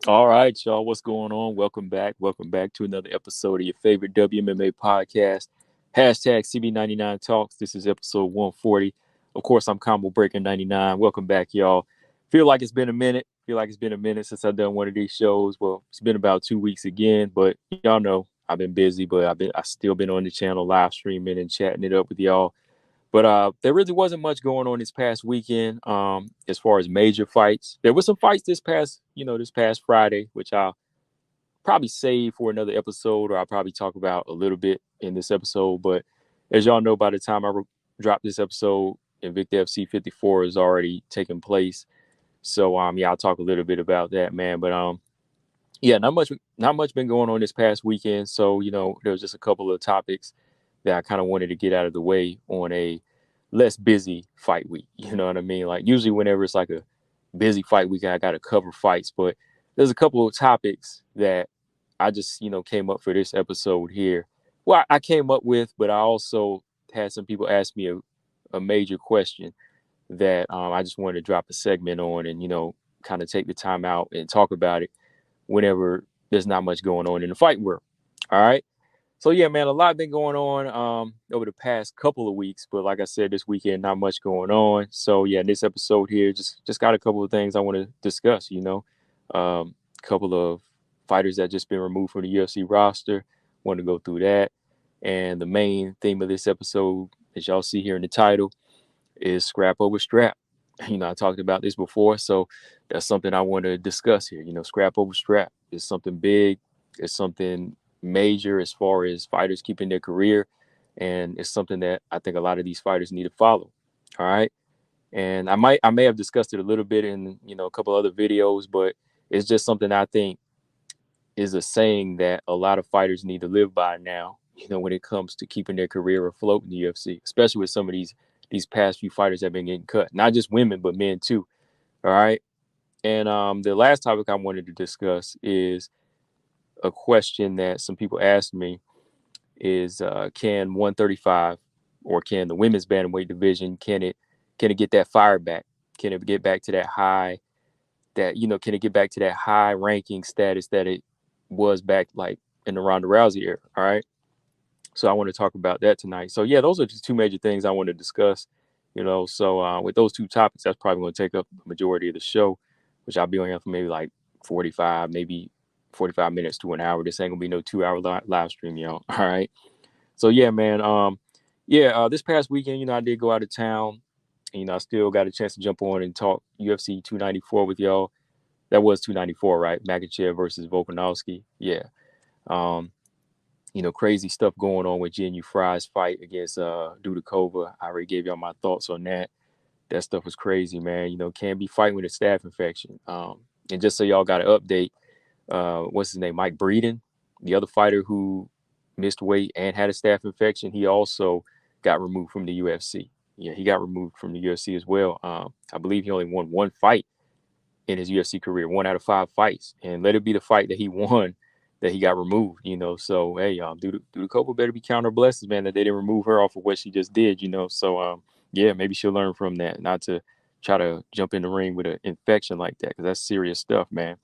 All right, y'all. What's going on? Welcome back. Welcome back to another episode of your favorite WMMA podcast. Hashtag CB99 Talks. This is episode 140. Of course, I'm Combo Breaker 99. Welcome back, y'all. Feel like it's been a minute. Feel like it's been a minute since I've done one of these shows. Well, it's been about 2 weeks again, but y'all know I've been busy, but I still been on the channel live streaming and chatting it up with y'all. But there really wasn't much going on this past weekend. As far as major fights, there was some fights this past Friday, which I'll probably save for another episode, or I'll probably talk about a little bit in this episode. But as y'all know, by the time drop this episode, Invicta FC 54 is already taking place. So yeah, I'll talk a little bit about that, man. But yeah, not much been going on this past weekend. So there was just a couple of topics that I kind of wanted to get out of the way on a less busy fight week. You know what I mean? Like usually whenever it's like a busy fight week, I got to cover fights, but there's a couple of topics that I just came up for this episode here. Well, I came up with, but I also had some people ask me a major question that I just wanted to drop a segment on and kind of take the time out and talk about it whenever there's not much going on in the fight world. All right. So yeah, man, a lot been going on over the past couple of weeks, but like I said, this weekend not much going on. So yeah, in this episode here, just got a couple of things I want to discuss. A couple of fighters that just been removed from the UFC roster. Want to go through that, and the main theme of this episode, as y'all see here in the title, is scrap over strap. I talked about this before, so that's something I want to discuss here. Scrap over strap is something big. It's something major as far as fighters keeping their career, and it's something that I think a lot of these fighters need to follow. All right, and I may have discussed it a little bit in a couple other videos, but it's just something I think is a saying that a lot of fighters need to live by now. When it comes to keeping their career afloat in the UFC, especially with some of these past few fighters that have been getting cut, not just women but men too. All right, and the last topic I wanted to discuss is a question that some people asked me is can 135 or can the women's bantamweight division can it get that fire back? Can it get back to that high can it get back to that high ranking status that it was back like in the Ronda Rousey era? All right. So I want to talk about that tonight. So yeah, those are just two major things I want to discuss. So with those two topics, that's probably going to take up the majority of the show, which I'll be on here for maybe like 45, maybe 45 minutes to an hour. This ain't gonna be no 2 hour live stream, y'all. All right. So yeah, man. This past weekend, I did go out of town. And, I still got a chance to jump on and talk UFC 294 with y'all. That was 294, right? Makachev versus Volkanovski. Yeah. Um, crazy stuff going on with Jin Fry's fight against Dudakova. I already gave y'all my thoughts on that. That stuff was crazy, man. Can't be fighting with a staph infection. And just so y'all got an update, what's his name? Mike Breeden, the other fighter who missed weight and had a staph infection, he also got removed from the UFC. Yeah, he got removed from the UFC as well. I believe he only won one fight in his UFC career, 1 out of 5 fights, and let it be the fight that he won that he got removed. So hey, Ducote better be counting her blessings, man, that they didn't remove her off of what she just did. So yeah, maybe she'll learn from that, not to try to jump in the ring with an infection like that, because that's serious stuff, man.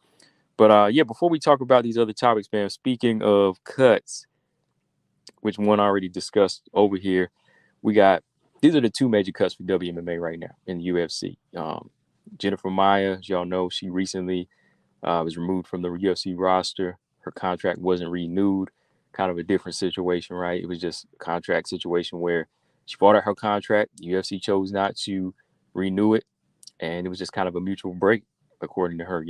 But yeah, before we talk about these other topics, man, speaking of cuts, which one I already discussed over here, we got these are the two major cuts for WMMA right now in the UFC. Jennifer Maia, as y'all know, she recently was removed from the UFC roster. Her contract wasn't renewed. Kind of a different situation, right? It was just a contract situation where she fought out her contract. The UFC chose not to renew it, and it was just kind of a mutual break, according to her.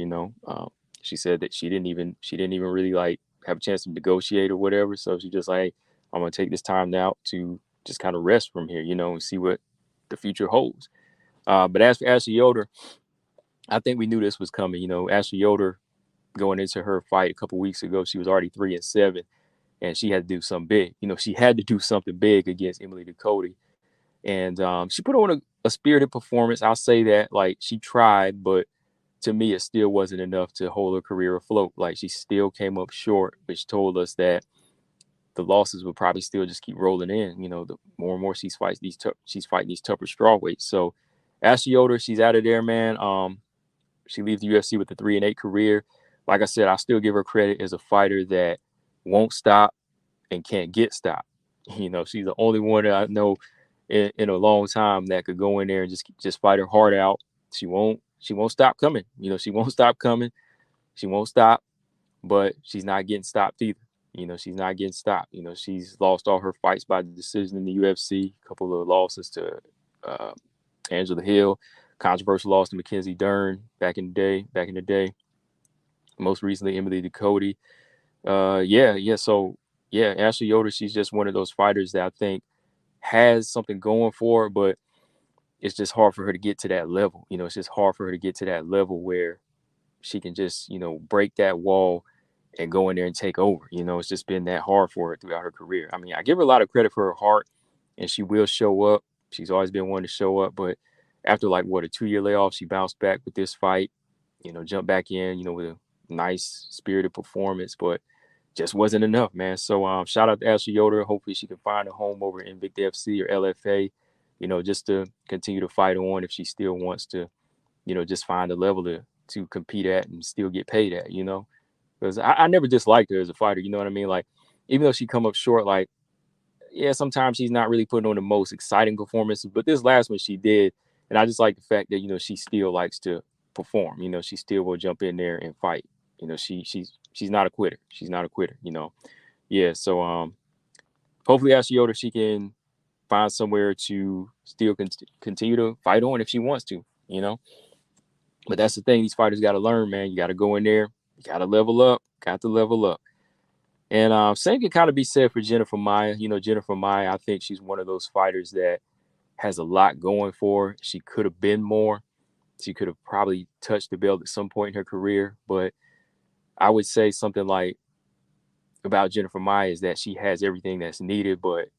She said that she didn't even really like have a chance to negotiate or whatever. So she just like, I'm gonna take this time now to just kind of rest from here, and see what the future holds. But as for Ashley Yoder, I think we knew this was coming. Ashley Yoder going into her fight a couple weeks ago, she was already 3-7, and she had to do something big. She had to do something big against Emily Ducote, and she put on a spirited performance. I'll say that, like, she tried, but to me, it still wasn't enough to hold her career afloat. Like, she still came up short, which told us that the losses would probably still just keep rolling in. The more and more she's fighting these tougher strawweights. So Ashley Yoder, she's out of there, man. She leaves the UFC with a 3-8 career. like I said, I still give her credit as a fighter that won't stop and can't get stopped. She's the only one that I know in a long time that could go in there and just fight her heart out. She won't stop coming. She won't stop coming. She won't stop, but she's not getting stopped either. She's not getting stopped. She's lost all her fights by decision in the UFC. A couple of losses to uh, Angela Hill, controversial loss to Mackenzie Dern back in the day. Most recently, Emily Ducote. Yeah. So yeah, Ashley Yoder, she's just one of those fighters that I think has something going for her, but it's just hard for her to get to that level. It's just hard for her to get to that level where she can just, break that wall and go in there and take over. It's just been that hard for her throughout her career. I mean, I give her a lot of credit for her heart, and she will show up. She's always been one to show up, but after like a 2-year layoff, she bounced back with this fight, jumped back in, with a nice spirited performance, but just wasn't enough, man. So shout out to Ashley Yoder. Hopefully she can find a home over in Invicta FC or LFA, just to continue to fight on if she still wants to, just find a level to compete at and still get paid at, Because I never disliked her as a fighter, you know what I mean? Like, even though she come up short, like, yeah, sometimes she's not really putting on the most exciting performances, but this last one she did. And I just like the fact that, she still likes to perform. She still will jump in there and fight. She's not a quitter. She's not a quitter, Yeah, so hopefully Ashley Yoder, she can find somewhere to still continue to fight on if she wants to. But that's the thing, these fighters got to learn, man. You got to go in there, you got to level up, got to level up. And same can kind of be said for Jennifer Maia. Jennifer Maia, I think she's one of those fighters that has a lot going for her. She could have been more. She could have probably touched the belt at some point in her career. But I would say something like about Jennifer Maia is that she has everything that's needed, but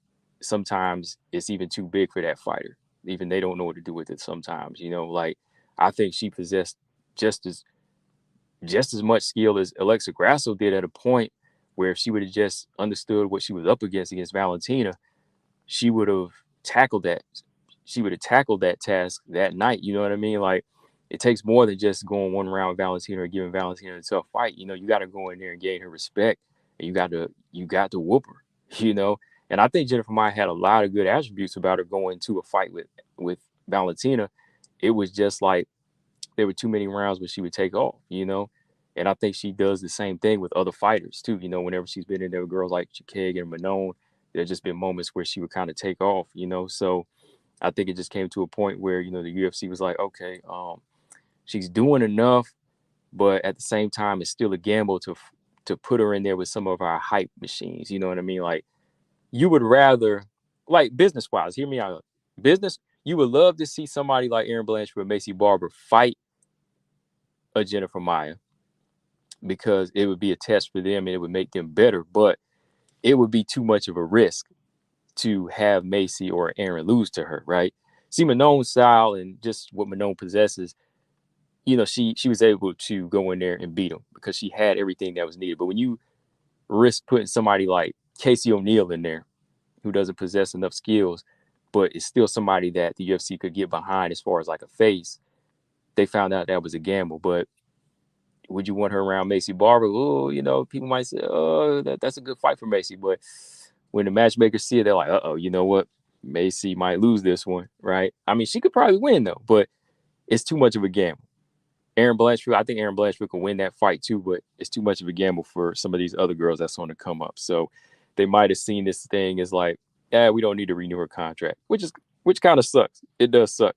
sometimes it's even too big for that fighter. Even they don't know what to do with it sometimes. Like I think she possessed just as much skill as Alexa Grasso did at a point where if she would have just understood what she was up against Valentina, she would have tackled that. She would have tackled that task that night. You know what I mean? Like it takes more than just going one round with Valentina or giving Valentina a tough fight. You got to go in there and gain her respect, and you got to whoop her. And I think Jennifer Maia had a lot of good attributes about her going to a fight with Valentina. It was just like there were too many rounds where she would take off. And I think she does the same thing with other fighters too. Whenever she's been in there with girls like Chikeg and Manon, there's just been moments where she would kind of take off. So I think it just came to a point where, the UFC was like, okay, she's doing enough, but at the same time, it's still a gamble to put her in there with some of our hype machines. You know what I mean? Like you would rather, like business wise, hear me out. Business, you would love to see somebody like Erin Blanchard or Macy Barber fight a Jennifer Maia because it would be a test for them and it would make them better. But it would be too much of a risk to have Macy or Erin lose to her, right? See, Manon's style and just what Manon possesses, she was able to go in there and beat him because she had everything that was needed. But when you risk putting somebody like Casey O'Neill in there, who doesn't possess enough skills, but is still somebody that the UFC could get behind as far as like a face, they found out that was a gamble. But would you want her around Macy Barber? Oh, people might say, oh, that's a good fight for Macy. But when the matchmakers see it, they're like, uh-oh, you know what? Macy might lose this one, right? I mean, she could probably win, though, but it's too much of a gamble. I think Erin Blanchard can win that fight, too, but it's too much of a gamble for some of these other girls that's on the come up. So they might have seen this thing as like, we don't need to renew her contract, which kind of sucks. It does suck,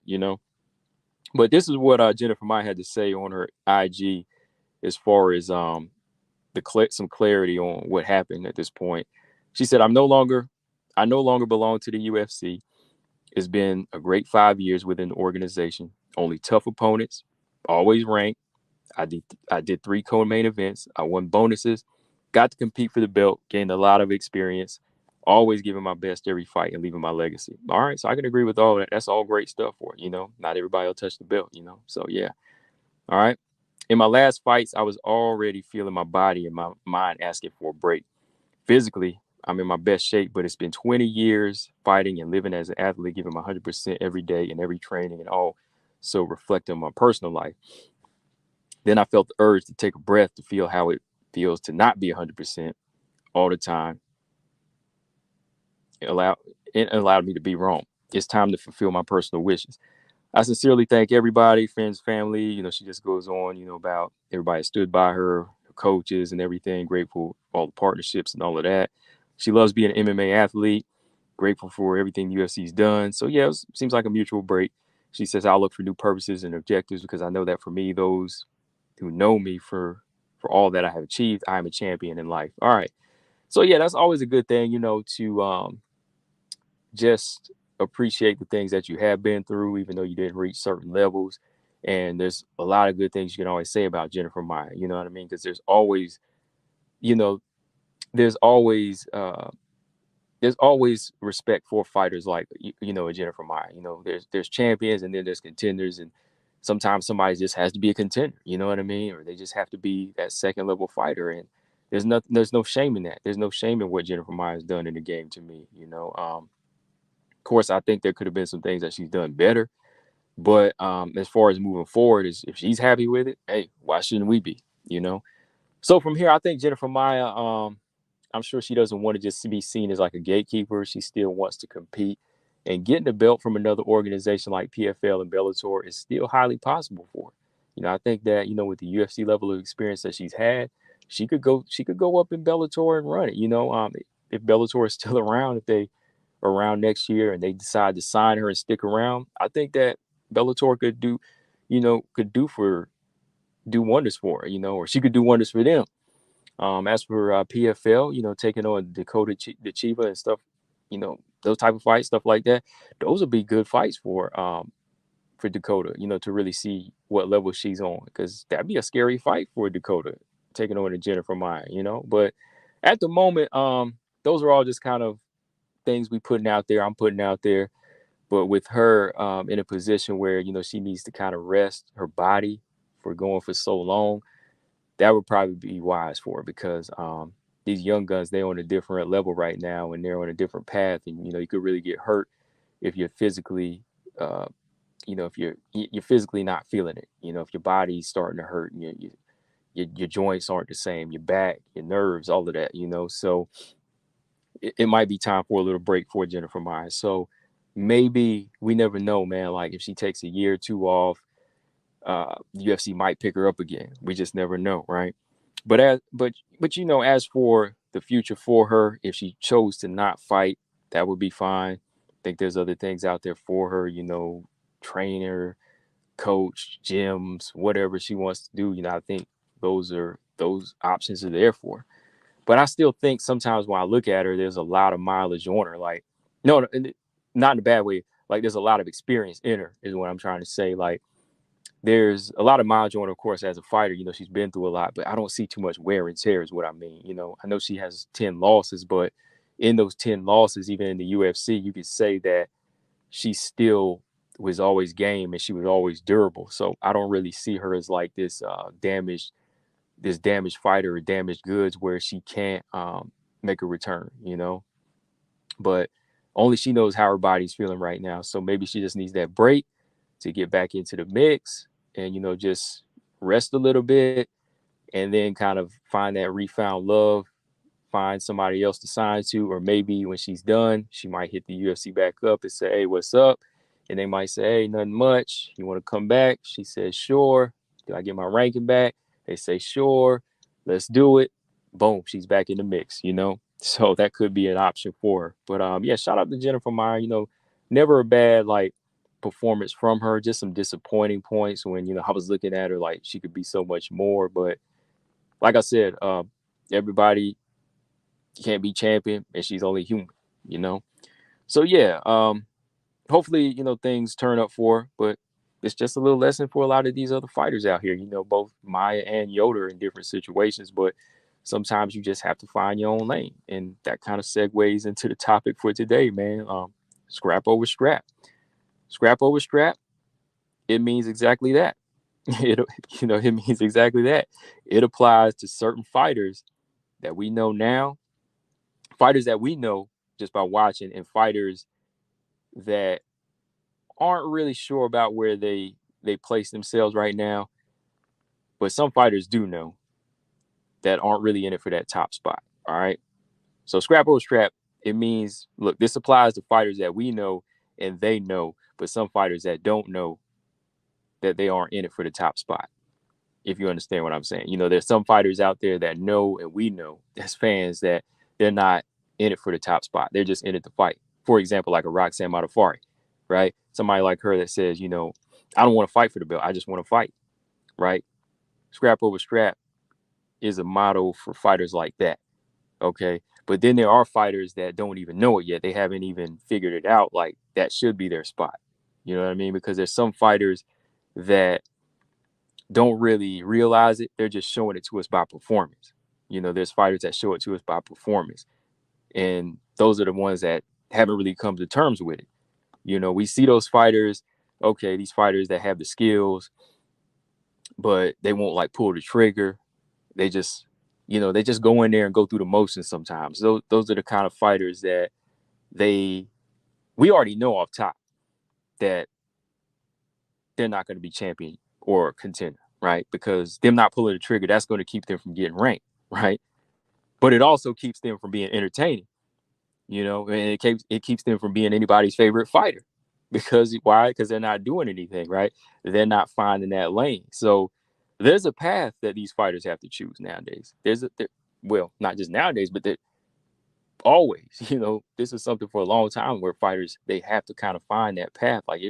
But this is what Jennifer Maia had to say on her IG as far as some clarity on what happened at this point. She said, I no longer belong to the UFC. It's been a great 5 years within the organization. Only tough opponents, always ranked. I did 3 co-main events. I won bonuses, got to compete for the belt, gained a lot of experience, always giving my best every fight and leaving my legacy. All right, so I can agree with all that. That's all great stuff for it, Not everybody will touch the belt, So, yeah. All right. In my last fights, I was already feeling my body and my mind asking for a break. Physically, I'm in my best shape, but it's been 20 years fighting and living as an athlete, giving my 100% every day in every training and all. So reflecting on my personal life. Then I felt the urge to take a breath to feel how it feels to not be 100% all the time. It allowed, it allowed me to be wrong. It's time to fulfill my personal wishes. I sincerely thank everybody, friends, family. She just goes on, about everybody that stood by her, her coaches and everything. Grateful for all the partnerships and all of that. She loves being an MMA athlete. Grateful for everything UFC's done. So yeah, seems like a mutual break. She says I'll look for new purposes and objectives because I know that for me, those who know me for all that I have achieved, I am a champion in life. All right. So yeah, that's always a good thing, to just appreciate the things that you have been through, even though you didn't reach certain levels. And there's a lot of good things you can always say about Jennifer Maia. You know what I mean? Because you know, there's always there's always respect for fighters like a Jennifer Maia. There's champions and then there's contenders, and sometimes somebody just has to be a contender. You know what I mean? Or they just have to be that second level fighter. And there's no shame in that. There's no shame in what Jennifer Maia has done in the game to me. Of course, I think there could have been some things that she's done better. But as far as moving forward, is if she's happy with it, hey, why shouldn't we be? So from here, I think Jennifer Maia, I'm sure she doesn't want to just be seen as like a gatekeeper. She still wants to compete, and getting the belt from another organization like PFL and Bellator is still highly possible for her. I think that with the UFC level of experience that she's had, she could go up in Bellator and run it. If Bellator is still around, if they are around next year and they decide to sign her and stick around, I think that Bellator could do wonders for her, or she could do wonders for them. As for PFL, taking on Ducote, the Chiba and stuff, those type of fights, stuff like that, those would be good fights for Dakota, to really see what level she's on, because that'd be a scary fight for Dakota taking on a Jennifer Maia. But at the moment, those are all just kind of things I'm putting out there. But with her in a position where she needs to kind of rest her body for going for so long, that would probably be wise for her, because these young guns, they're on a different level right now and they're on a different path, and you could really get hurt if you're physically uh, if you're physically not feeling it, if your body's starting to hurt and your joints aren't the same, your back, your nerves, all of that, so it might be time for a little break for Jennifer Maia. So maybe, we never know, man, like if she takes a year or two off, UFC might pick her up again. We just never know, right? But as for the future for her, if she chose to not fight, that would be fine. I think there's other things out there for her, trainer, coach, gyms, whatever she wants to do. I think those options are there for her. But I still think sometimes when I look at her, there's a lot of mileage on her. Like, no, not in a bad way. Like, there's a lot of experience in her, is what I'm trying to say. Like, there's a lot of mileage on her, of course, as a fighter. She's been through a lot, but I don't see too much wear and tear, is what I mean. I know she has 10 losses, but in those 10 losses, even in the UFC, you could say that she still was always game and she was always durable. So I don't really see her as like this damaged fighter or damaged goods where she can't make a return. But only she knows how her body's feeling right now. So maybe she just needs that break to get back into the mix and, just rest a little bit, and then kind of find that refound love, find somebody else to sign to, or maybe when she's done, she might hit the UFC back up and say, hey, what's up? And they might say, hey, nothing much. You want to come back? She says, sure. Do I get my ranking back? They say, sure. Let's do it. Boom, she's back in the mix. So that could be an option for her. But yeah, shout out to Jennifer Maia. Never a bad performance from her. Just some disappointing points when I was looking at her like she could be so much more. But like I said, everybody can't be champion, and she's only human. So yeah, hopefully things turn up for her. But it's just a little lesson for a lot of these other fighters out here. Both Maia and Yoda are in different situations, but sometimes you just have to find your own lane, and that kind of segues into the topic for today, man. Scrap over strap. Scrap over strap. It means exactly that. It means exactly that. It applies to certain fighters that we know now, fighters that we know just by watching, and fighters that aren't really sure about where they place themselves right now. but some fighters do know that aren't really in it for that top spot. All right. So scrap or strap, it means, look, this applies to fighters that we know and they know, but some fighters that don't know that they aren't in it for the top spot. If you understand what I'm saying. There's some fighters out there that know and we know as fans that they're not in it for the top spot. They're just in it to fight. For example, like a Roxanne Modafferi, right? Somebody like her that says, I don't want to fight for the belt. I just want to fight, right? Scrap over strap is a motto for fighters like that, okay? But then there are fighters that don't even know it yet. They haven't even figured it out. Like, that should be their spot. You know what I mean? Because there's some fighters that don't really realize it. They're just showing it to us by performance. There's fighters that show it to us by performance. And those are the ones that haven't really come to terms with it. We see those fighters, okay, these fighters that have the skills, but they won't like pull the trigger. They just, they just go in there and go through the motions sometimes. Those are the kind of fighters that we already know off top that they're not going to be champion or contender, right? Because them not pulling the trigger, that's going to keep them from getting ranked, right? But it also keeps them from being entertaining, and it keeps them from being anybody's favorite fighter. Because why? Because they're not doing anything, right? They're not finding that lane. So there's a path that these fighters have to choose nowadays. Well, not just nowadays, but always, this is something for a long time where fighters, they have to kind of find that path. Like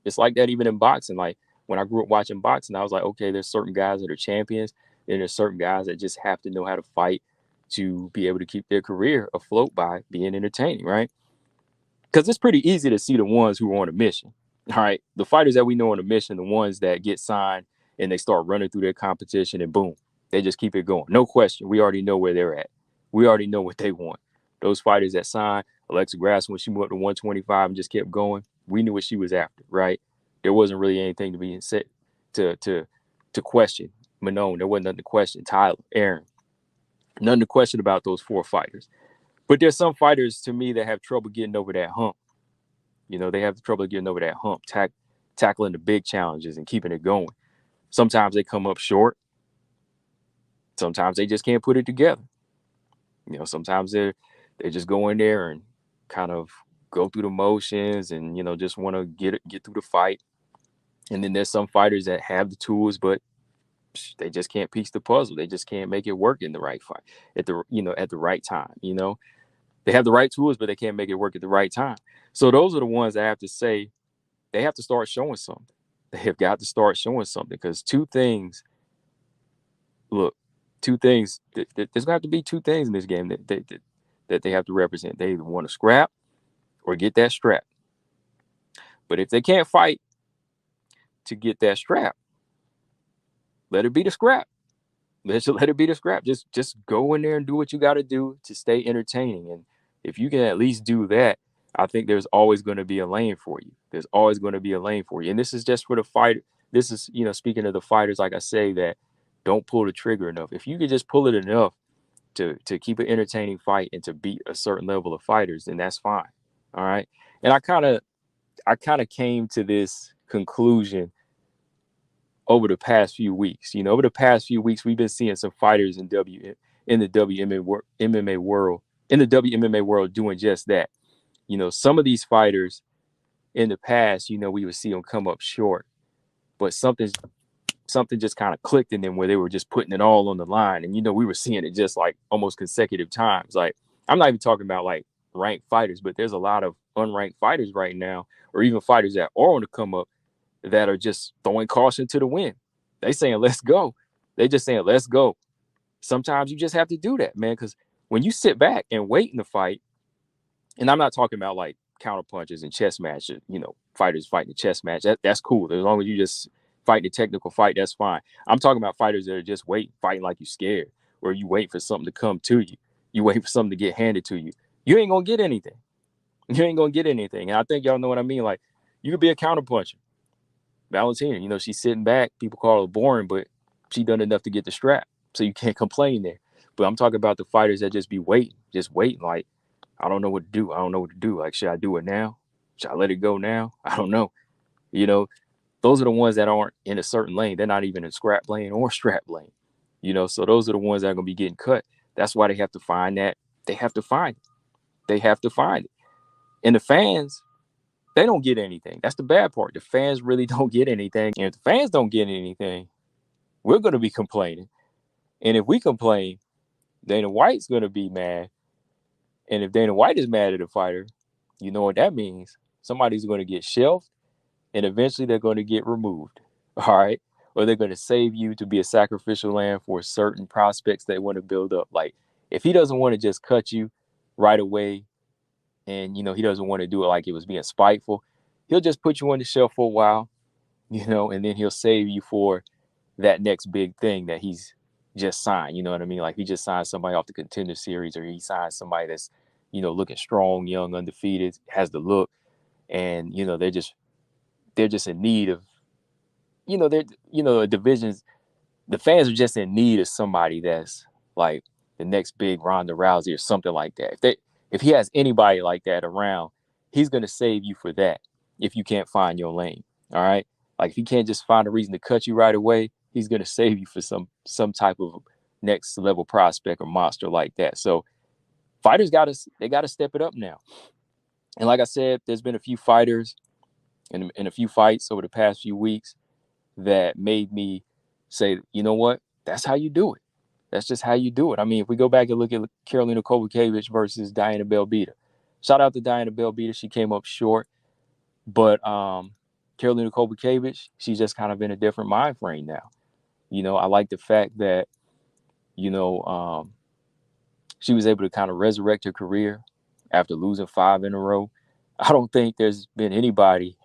it's like that even in boxing. Like when I grew up watching boxing, I was like, okay, there's certain guys that are champions, and there's certain guys that just have to know how to fight to be able to keep their career afloat by being entertaining, right? Because it's pretty easy to see the ones who are on a mission. All right. The fighters that we know on a mission, the ones that get signed and they start running through their competition and boom, they just keep it going. No question. We already know where they're at. We already know what they want. Those fighters that signed, Alexa Grasso, when she moved up to 125 and just kept going, we knew what she was after, right? There wasn't really anything to be said to question. Manon, there wasn't nothing to question. Tyler, Aaron, nothing to question about those four fighters. But there's some fighters, to me, that have trouble getting over that hump. They have trouble getting over that hump, tackling the big challenges and keeping it going. Sometimes they come up short. Sometimes they just can't put it together. Sometimes they just go in there and kind of go through the motions and, just want to get through the fight. And then there's some fighters that have the tools, but they just can't piece the puzzle. They just can't make it work in the right fight at the right time. They have the right tools, but they can't make it work at the right time. So those are the ones that I have to say they have to start showing something. They have got to start showing something because there's going to have to be two things in this game that they have to represent. They either want to scrap or get that strap. But if they can't fight to get that strap, let it be the scrap. Let it be the scrap. Just go in there and do what you got to do to stay entertaining. And if you can at least do that, I think there's always going to be a lane for you. There's always going to be a lane for you. And this is just for the fighter. This is, speaking of the fighters, like I say, that don't pull the trigger enough. If you could just pull it enough to keep an entertaining fight and to beat a certain level of fighters, then that's fine. All right. And I kind of came to this conclusion over the past few weeks. Over the past few weeks, we've been seeing some fighters in the WMMA world doing just that. Some of these fighters in the past, we would see them come up short, but something just kind of clicked in them where they were just putting it all on the line. And, we were seeing it just like almost consecutive times. Like, I'm not even talking about like ranked fighters, but there's a lot of unranked fighters right now, or even fighters that are on the come up that are just throwing caution to the wind. They saying, let's go. They just saying, let's go. Sometimes you just have to do that, man, because when you sit back and wait in the fight, and I'm not talking about like counter punches and chess matches, fighters fighting a chess match. That's cool. As long as you just fight the technical fight, that's fine. I'm talking about fighters that are just fighting like you're scared, or you wait for something to come to you. You wait for something to get handed to you. You ain't going to get anything. You ain't going to get anything. And I think y'all know what I mean. Like, you could be a counter puncher. Valentina, she's sitting back. People call her boring, but she done enough to get the strap. So you can't complain there. But I'm talking about the fighters that just be waiting. Like, I don't know what to do. Like, should I do it now? Should I let it go now? I don't know. those are the ones that aren't in a certain lane. They're not even in scrap lane or strap lane. So those are the ones that are going to be getting cut. That's why they have to find that. They have to find it. They have to find it. And the fans, they don't get anything. That's the bad part. The fans really don't get anything. And if the fans don't get anything, we're going to be complaining. And if we complain, Dana White's going to be mad. And if Dana White is mad at a fighter, you know what that means. Somebody's going to get shelved, and eventually they're going to get removed. All right? Or they're going to save you to be a sacrificial lamb for certain prospects they want to build up. Like, if he doesn't want to just cut you right away, and, he doesn't want to do it like it was being spiteful, he'll just put you on the shelf for a while, and then he'll save you for that next big thing that he's just signed. You know what I mean? Like, he just signed somebody off the Contender Series, or he signed somebody that's, looking strong, young, undefeated, has the look, and, they're just in need of, a divisions. The fans are just in need of somebody that's like the next big Ronda Rousey or something like that. If he has anybody like that around, he's going to save you for that if you can't find your lane. All right? Like, if he can't just find a reason to cut you right away, he's going to save you for some type of next level prospect or monster like that. So fighters got to step it up now. And like I said, there's been a few fighters and a few fights over the past few weeks that made me say, you know what? That's how you do it. That's just how you do it. I mean, if we go back and look at Karolina Kowalkiewicz versus Diana Belbita, shout out to Diana Belbita. She came up short, but Karolina Kowalkiewicz, she's just kind of in a different mind frame now. I like the fact that, she was able to kind of resurrect her career after losing 5 in a row. I don't think there's been anybody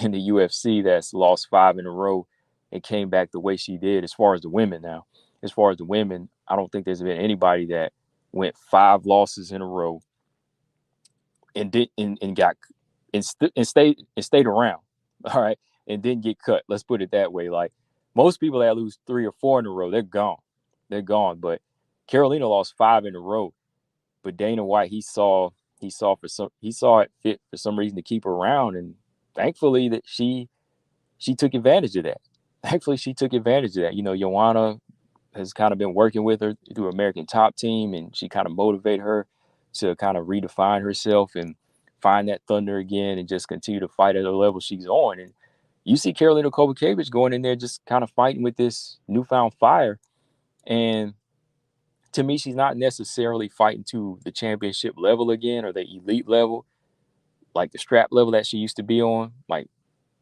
in the UFC that's lost 5 in a row and came back the way she did. As far as the women now, I don't think there's been anybody that went 5 losses in a row and stayed around. All right. And didn't get cut. Let's put it that way. Like, most people that lose 3 or 4 in a row, they're gone. But Karolina lost 5 in a row. But Dana White, he saw it fit for some reason to keep her around, and thankfully that she took advantage of that. Joanna has kind of been working with her through American Top Team, and she kind of motivated her to kind of redefine herself and find that thunder again and just continue to fight at the level she's on. And you see Karolina Kowalkiewicz going in there just kind of fighting with this newfound fire. And to me, she's not necessarily fighting to the championship level again or the elite level, like the strap level that she used to be on, like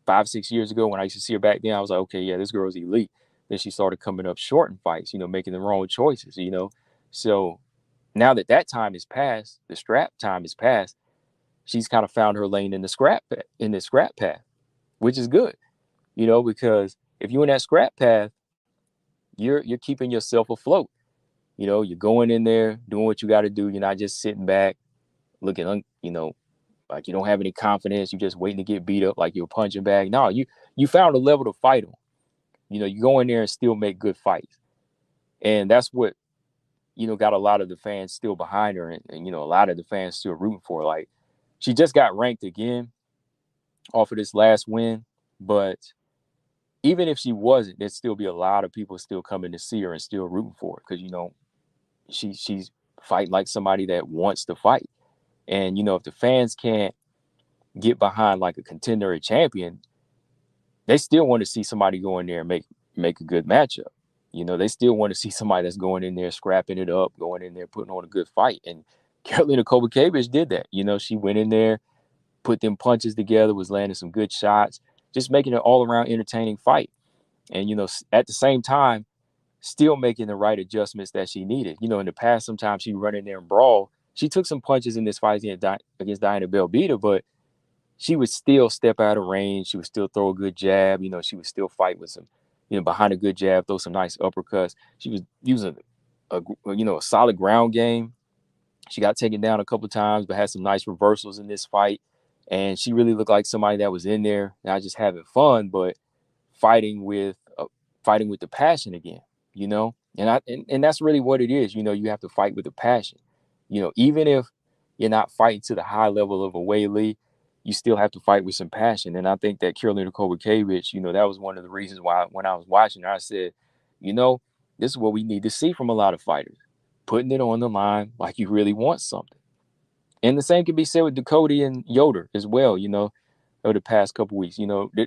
5-6 years ago when I used to see her back then. I was like, okay, yeah, this girl's elite. Then she started coming up short in fights, making the wrong choices, So now that time has passed, the strap time has passed, she's kind of found her lane in the scrap path, which is good, because if you're in that scrap path, you're keeping yourself afloat. You're going in there, doing what you got to do. You're not just sitting back, looking, like you don't have any confidence. You're just waiting to get beat up like you're a punching bag. No, you found a level to fight on. You go in there and still make good fights. And that's what, got a lot of the fans still behind her and a lot of the fans still rooting for her. Like, she just got ranked again off of this last win. But even if she wasn't, there'd still be a lot of people still coming to see her and still rooting for her because, she's fighting like somebody that wants to fight. And, if the fans can't get behind like a contender or champion, they still want to see somebody go in there and make a good matchup. They still want to see somebody that's going in there, scrapping it up, going in there, putting on a good fight. And Karolina Kowalkiewicz did that. She went in there, put them punches together, was landing some good shots, just making an all-around entertaining fight. And, at the same time, still making the right adjustments that she needed. In the past, sometimes she'd run in there and brawl. She took some punches in this fight against Diana Belbita, but she would still step out of range. She would still throw a good jab. She would still fight with some, behind a good jab, throw some nice uppercuts. She was using a solid ground game. She got taken down a couple of times, but had some nice reversals in this fight. And she really looked like somebody that was in there, not just having fun, but fighting with the passion again. And that's really what it is. You have to fight with a passion. Even if you're not fighting to the high level of a Wei Lee, you still have to fight with some passion. And I think that Karolina Kowalkiewicz, that was one of the reasons why when I was watching her, I said, this is what we need to see from a lot of fighters, putting it on the line like you really want something. And the same can be said with Ducote and Yoder as well, over the past couple weeks.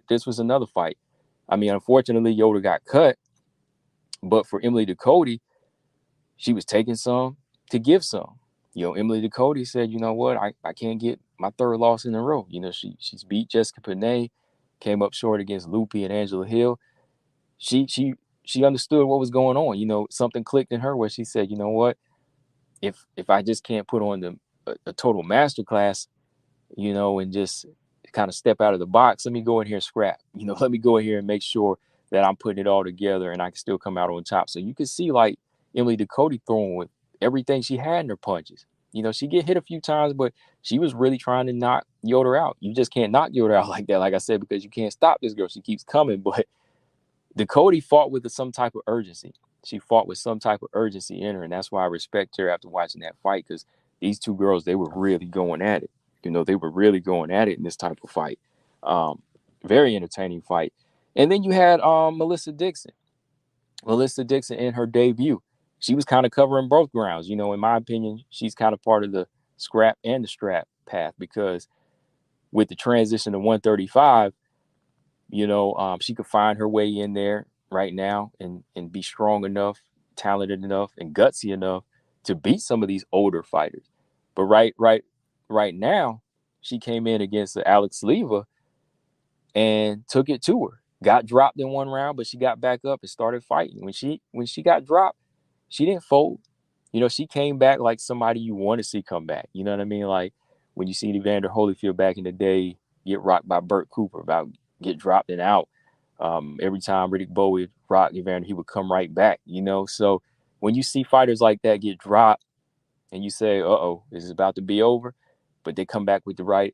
This was another fight. I mean, unfortunately, Yoder got cut, but for Emily Ducote, she was taking some to give some. Emily Ducote said, you know what, I can't get my third loss in a row. She's beat Jessica Panay, came up short against Lupi and Angela Hill. She understood what was going on. Something clicked in her where she said, you know what, if I just can't put on a total masterclass, and just kind of step out of the box, let me go in here and scrap. Let me go in here and make sure that I'm putting it all together and I can still come out on top. So you can see like Emily Ducote throwing with everything she had in her punches. She get hit a few times, but she was really trying to knock Yoder out. You just can't knock Yoder out like that, like I said, because you can't stop this girl. She keeps coming. But Ducote fought with some type of urgency. She fought with some type of urgency in her, and that's why I respect her after watching that fight, because these two girls, they were really going at it. They were really going at it in this type of fight. Very entertaining fight. And then you had Melissa Dixon. Melissa Dixon in her debut. She was kind of covering both grounds. In my opinion, she's kind of part of the scrap and the strap path, because with the transition to 135, she could find her way in there right now and be strong enough, talented enough, and gutsy enough to beat some of these older fighters. But right now, she came in against Alex Leva and took it to her. Got dropped in one round, but she got back up and started fighting. When she got dropped, she didn't fold. She came back like somebody you want to see come back. You know what I mean? Like when you see Evander Holyfield back in the day get rocked by Burt Cooper, about get dropped and out. Every time Riddick Bowe would rock Evander, he would come right back. So when you see fighters like that get dropped, and you say, "Uh-oh, this is about to be over," but they come back with the right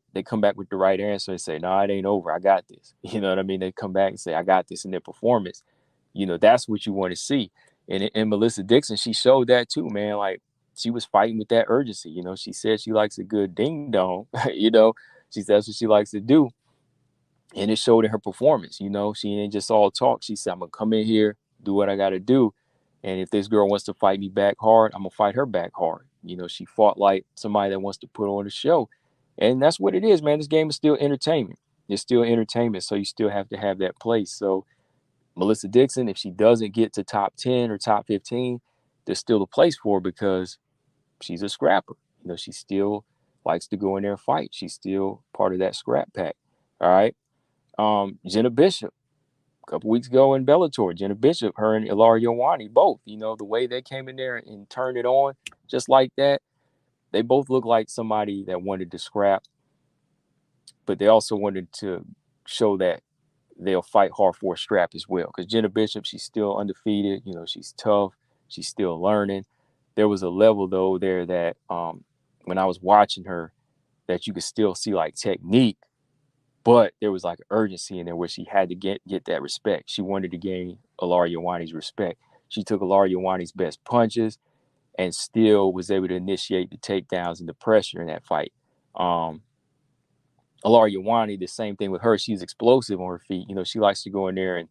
answer and say, "No, it ain't over. I got this." You know what I mean? They come back and say, "I got this" in their performance. That's what you want to see. And Melissa Dixon, she showed that too, man. Like she was fighting with that urgency. She said she likes a good ding dong. She said that's what she likes to do. And it showed in her performance. She ain't just all talk. She said, "I'm gonna come in here, do what I gotta do. And if this girl wants to fight me back hard, I'm gonna fight her back hard." She fought like somebody that wants to put on a show. And that's what it is, man. This game is still entertainment. It's still entertainment. So you still have to have that place. So Melissa Dixon, if she doesn't get to top 10 or top 15, there's still a place for her because she's a scrapper. She still likes to go in there and fight. She's still part of that scrap pack. All right. Jenna Bishop, a couple weeks ago in Bellator, Jenna Bishop, her and Ilaria Joanni, both, the way they came in there and turned it on just like that, they both look like somebody that wanted to scrap, but they also wanted to show that they'll fight hard for a strap as well. Because Jenna Bishop, she's still undefeated. She's tough. She's still learning. There was a level, though, there that when I was watching her, that you could still see like technique, but there was like urgency in there where she had to get that respect. She wanted to gain Ilaria Joanni's respect. She took Ilaria Joanni's best punches and still was able to initiate the takedowns and the pressure in that fight. Ilaria Joanni, the same thing with her. She's explosive on her feet. She likes to go in there and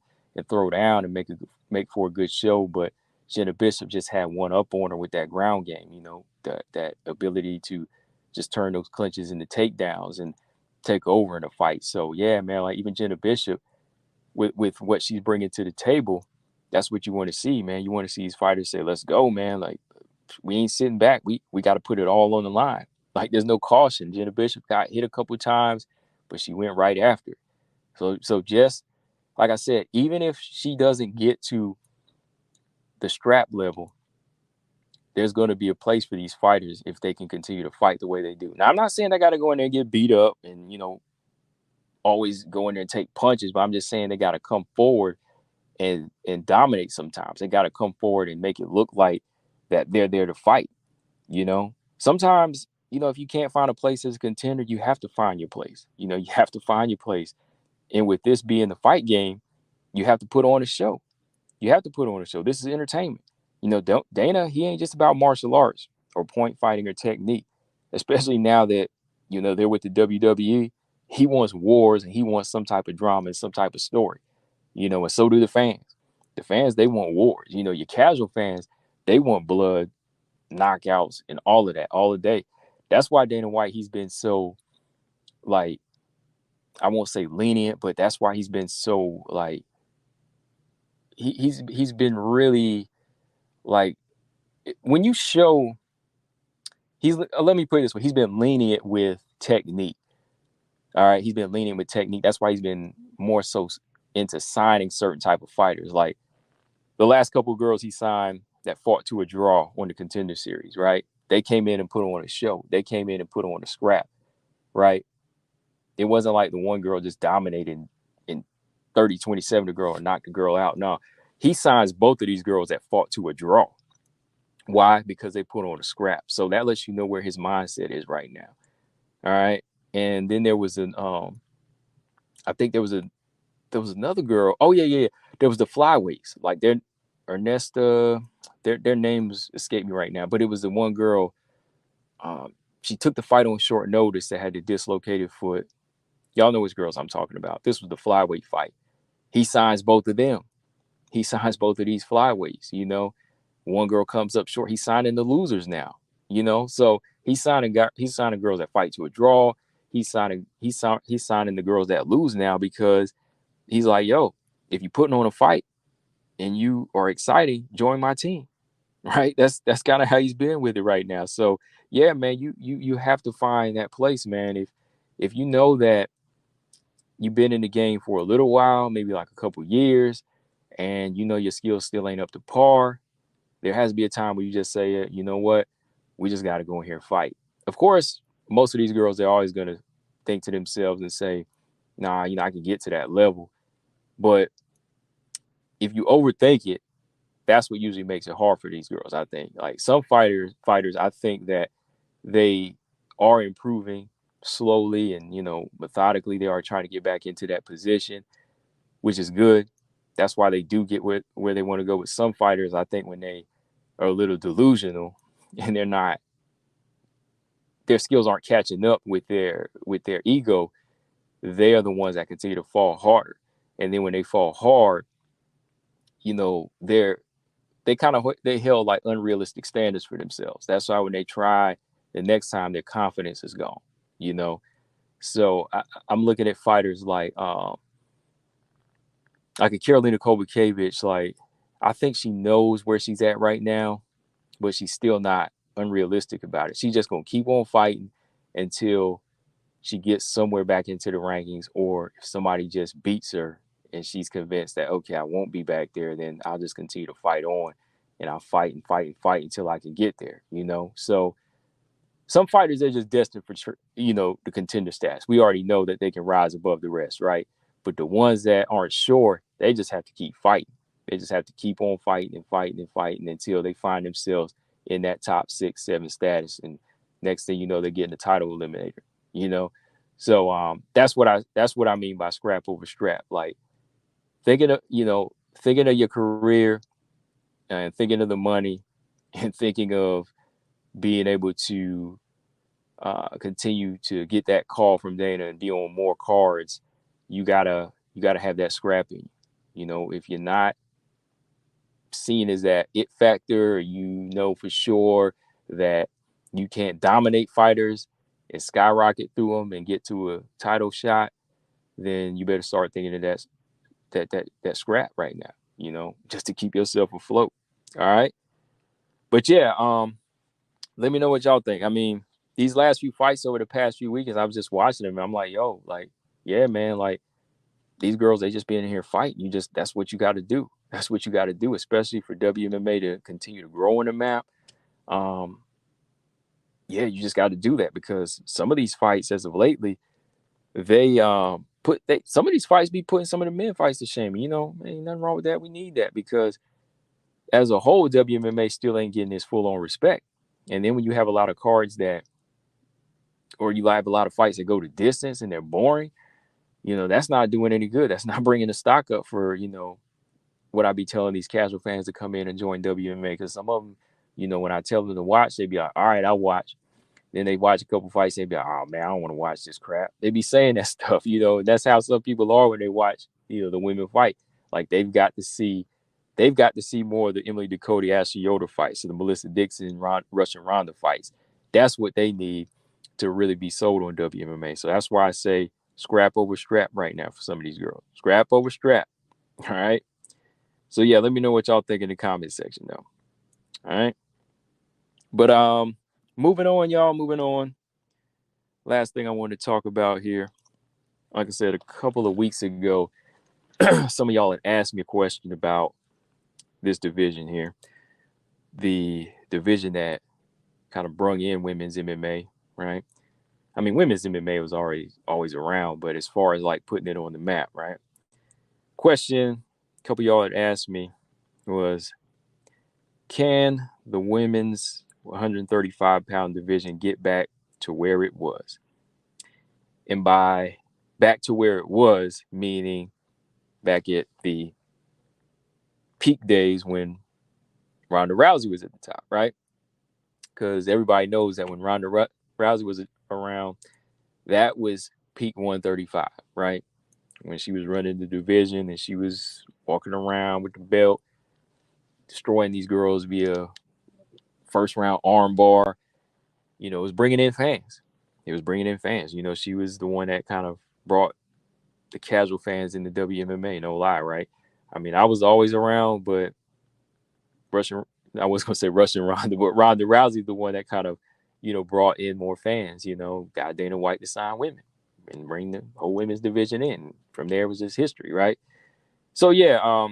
throw down and make for a good show. But Jenna Bishop just had one up on her with that ground game, that ability to just turn those clinches into takedowns and take over in a fight. So, yeah, man, like even Jenna Bishop, with what she's bringing to the table, that's what you want to see, man. You want to see these fighters say, "Let's go, man. Like, we ain't sitting back. We got to put it all on the line." Like, there's no caution. Jenna Bishop got hit a couple of times, but she went right after. So just like I said, even if she doesn't get to the strap level, there's going to be a place for these fighters if they can continue to fight the way they do. Now, I'm not saying they got to go in there and get beat up and, always go in there and take punches, but I'm just saying they got to come forward and dominate sometimes. They got to come forward and make it look like that they're there to fight, Sometimes, if you can't find a place as a contender, you have to find your place. You have to find your place. And with this being the fight game, you have to put on a show. You have to put on a show. This is entertainment. Dana, he ain't just about martial arts or point fighting or technique, especially now that, they're with the WWE. He wants wars and he wants some type of drama and some type of story, and so do the fans. The fans, they want wars. Your casual fans, they want blood, knockouts, and all of that all the day. That's why Dana White, he's been so, like, I won't say lenient, but that's why he's been so, like, he's been really, like, when you show, let me put it this way, he's been lenient with technique. All right, he's been lenient with technique. That's why he's been more so into signing certain type of fighters. Like the last couple of girls he signed that fought to a draw on the Contender Series, right? They came in and put on a show. They came in and put on a scrap, right? It wasn't like the one girl just dominated in 30-27 the girl or knocked the girl out. No, he signs both of these girls that fought to a draw. Why? Because they put on a scrap. So that lets you know where his mindset is right now. All right. And then there was I think there was another girl. Oh yeah. There was the flyweights. Like Ernesta, their names escape me right now. But it was the one girl. She took the fight on short notice that had the dislocated foot. Y'all know which girls I'm talking about. This was the flyweight fight. He signs both of them. He signs both of these flyweights. One girl comes up short. He's signing the losers now. So he's signing girls that fight to a draw. He's signing the girls that lose now because he's like, yo, if you're putting on a fight and you are exciting, join my team. Right? That's kind of how he's been with it right now. So yeah, man, you have to find that place, man. If you know that you've been in the game for a little while, maybe like a couple years, and your skills still ain't up to par, there has to be a time where you just say, you know what, we just got to go in here and fight. Of course, most of these girls, they're always going to think to themselves and say, nah, I can get to that level. But if you overthink it, that's what usually makes it hard for these girls, I think. Like some fighters, I think that they are improving slowly and, methodically. They are trying to get back into that position, which is good. That's why they do get where they want to go. With some fighters, I think when they are a little delusional and their skills aren't catching up with their ego, they are the ones that continue to fall harder. And then when they fall hard, they held like unrealistic standards for themselves. That's why when they try the next time, their confidence is gone. So I'm looking at fighters like a Karolina Kowalkiewicz. Like, I think she knows where she's at right now, but she's still not unrealistic about it. She's just gonna keep on fighting until she gets somewhere back into the rankings, or if somebody just beats her and she's convinced that, okay, I won't be back there, then I'll just continue to fight on, and I'll fight and fight and fight until I can get there. So some fighters, they're just destined for the contender status. We already know that they can rise above the rest, right? But the ones that aren't sure, they just have to keep fighting. They just have to keep on fighting and fighting and fighting until they find themselves in that top 6, 7 status. And next thing you know, they're getting the title eliminator. So that's what I mean by scrap over strap. Like thinking of your career and thinking of the money and thinking of being able to continue to get that call from Dana and be on more cards. You gotta have that scrap in you. If you're not seen as that it factor, or for sure that you can't dominate fighters and skyrocket through them and get to a title shot, then you better start thinking of that scrap right now, just to keep yourself afloat. All right. But yeah, let me know what y'all think. I mean, these last few fights over the past few weekends, I was just watching them and I'm like, yo, like, yeah, man, like these girls, they just be in here fighting. That's what you got to do. That's what you got to do, especially for WMMA to continue to grow in the map. Yeah, you just got to do that, because some of these fights as of lately, they some of these fights be putting some of the men fights to shame. Ain't nothing wrong with that. We need that, because as a whole, WMMA still ain't getting this full on respect. And then when you have a lot of cards or you have a lot of fights that go to distance and they're boring, that's not doing any good. That's not bringing the stock up for, what I be telling these casual fans to come in and join WMA. Because some of them, when I tell them to watch, they be like, all right, I'll watch. Then they watch a couple fights and be like, oh man, I don't want to watch this crap. They be saying that stuff, that's how some people are when they watch, the women fight. Like they've got to see more of the Emily Ducote, Ashley Yoder fights, so the Melissa Dixon, Russian Ronda fights. That's what they need to really be sold on WMMA. So that's why I say scrap over strap right now for some of these girls. Scrap over strap. All right. So yeah, let me know what y'all think in the comment section though. All right. But moving on, y'all, moving on. Last thing I want to talk about here. Like I said, a couple of weeks ago, some of y'all had asked me a question about this division here. The division that kind of brung in women's MMA, right? I mean, women's MMA was always around, but as far as like putting it on the map, right? Question a couple of y'all had asked me was, can the women's 135-pound division get back to where it was? And by back to where it was, meaning back at the peak days when Ronda Rousey was at the top, right? Because everybody knows that when Ronda Rousey was around, that was peak 135, right? When she was running the division and she was walking around with the belt, destroying these girls via first round arm bar, it was bringing in fans. It was bringing in fans. She was the one that kind of brought the casual fans in the WMMA, no lie, right? I mean, I was always around, but I was going to say Russian Ronda, but Ronda Rousey, the one that kind of, brought in more fans, got Dana White to sign women and bring the whole women's division in. From there was just history, right? So yeah,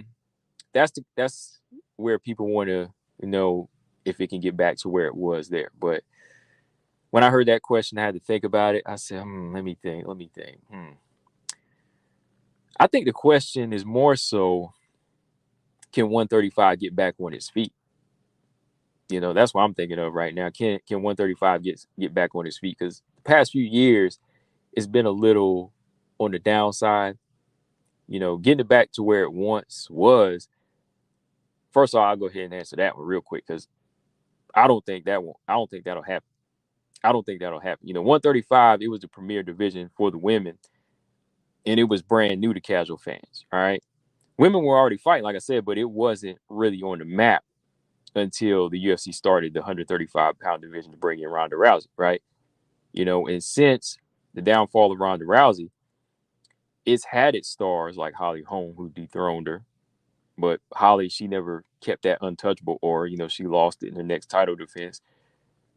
that's where people want to know if it can get back to where it was there. But when I heard that question, I had to think about it. I said, let me think. I think the question is more so, can 135 get back on its feet? That's what I'm thinking of right now. Can 135 get back on its feet? Because the past few years, it's been a little on the downside. Getting it back to where it once was. First of all, I'll go ahead and answer that one real quick because I don't think that'll happen. 135, it was the premier division for the women, and it was brand new to casual fans. All right. Women were already fighting, like I said, but it wasn't really on the map until the UFC started the 135-pound division to bring in Ronda Rousey, right? And since the downfall of Ronda Rousey, it's had its stars like Holly Holm, who dethroned her. But Holly, she never kept that untouchable aura. She lost it in her next title defense.